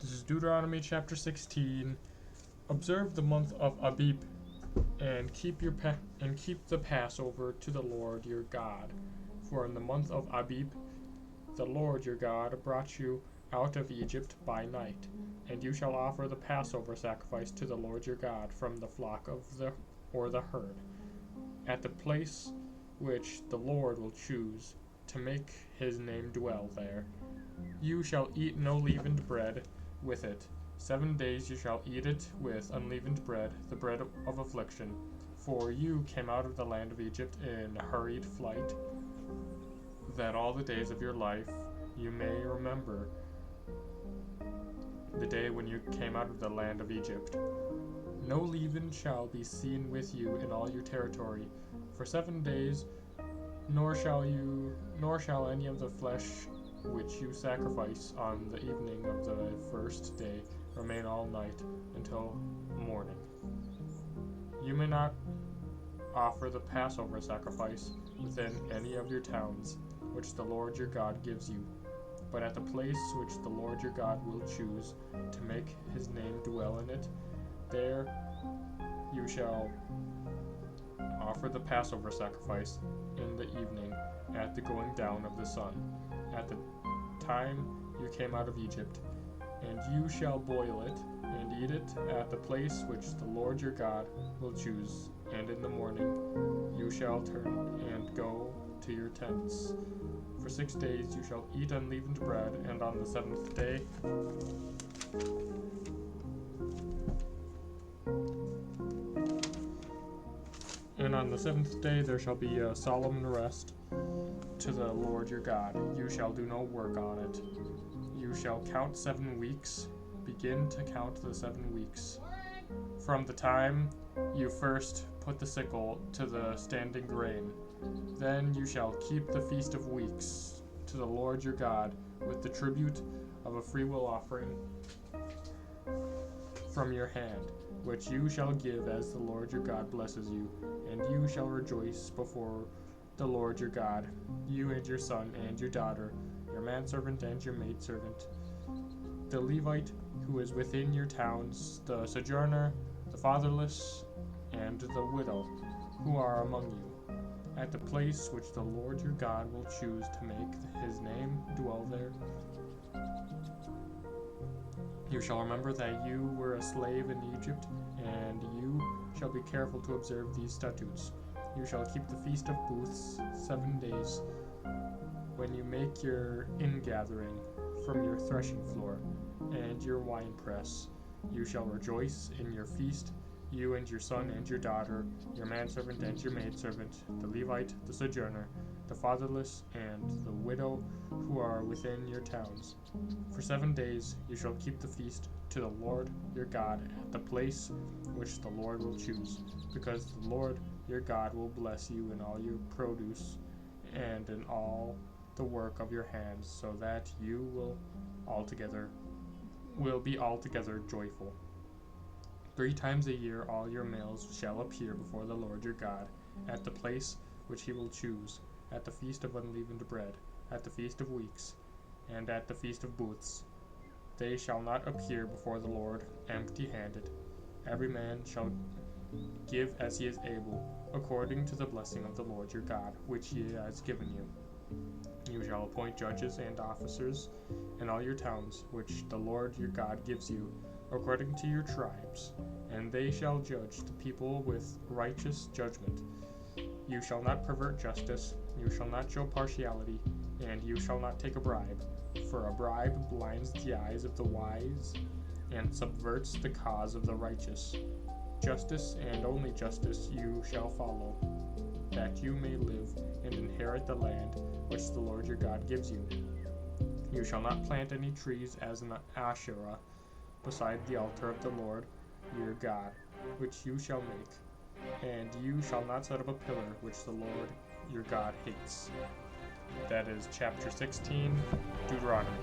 This is Deuteronomy chapter 16. Observe the month of Abib, and keep the Passover to the Lord your God. For in the month of Abib, the Lord your God brought you out of Egypt by night, and you shall offer the Passover sacrifice to the Lord your God from the flock or the herd, at the place which the Lord will choose to make his name dwell there. You shall eat no leavened bread with it. 7 days you shall eat it with unleavened bread, the bread of affliction. For you came out of the land of Egypt in hurried flight, that all the days of your life you may remember the day when you came out of the land of Egypt. No leaven shall be seen with you in all your territory for 7 days, nor shall any of the flesh which you sacrifice on the evening of the first day remain all night until morning. You may not offer the Passover sacrifice within any of your towns which the Lord your God gives you, but at the place which the Lord your God will choose to make his name dwell in it, there you shall offer the Passover sacrifice in the evening at the going down of the sun, at the time you came out of Egypt, and you shall boil it and eat it at the place which the Lord your God will choose, and in the morning you shall turn and go to your tents. For 6 days you shall eat unleavened bread, and on the seventh day there shall be a solemn rest to the Lord your God. You shall do no work on it. You shall count 7 weeks. Begin to count the 7 weeks from the time you first put the sickle to the standing grain. Then you shall keep the Feast of Weeks to the Lord your God with the tribute of a freewill offering from your hand, which you shall give as the Lord your God blesses you, and you shall rejoice before the Lord your God, you and your son and your daughter, your manservant and your maidservant, the Levite who is within your towns, the sojourner, the fatherless, and the widow who are among you, at the place which the Lord your God will choose to make his name dwell there. You shall remember that you were a slave in Egypt, and you shall be careful to observe these statutes. You shall keep the Feast of Booths 7 days, when you make your ingathering from your threshing floor and your winepress. You shall rejoice in your feast, you and your son and your daughter, your manservant and your maidservant, the Levite, the sojourner, the fatherless, and the widow who are within your towns. For 7 days you shall keep the feast to the Lord your God at the place which the Lord will choose, because the Lord your God will bless you in all your produce and in all the work of your hands, so that you will be altogether joyful. 3 times a year all your males shall appear before the Lord your God at the place which he will choose, at the Feast of Unleavened Bread, at the Feast of Weeks, and at the Feast of Booths. They shall not appear before the Lord empty-handed. Every man shall give as he is able, according to the blessing of the Lord your God, which he has given you. You shall appoint judges and officers in all your towns, which the Lord your God gives you, according to your tribes, and they shall judge the people with righteous judgment. You shall not pervert justice, you shall not show partiality, and you shall not take a bribe, for a bribe blinds the eyes of the wise and subverts the cause of the righteous. Justice and only justice you shall follow, that you may live and inherit the land which the Lord your God gives you. You shall not plant any trees as an Asherah beside the altar of the Lord your God, which you shall make, and you shall not set up a pillar which the Lord your God hates. That is chapter 16, Deuteronomy.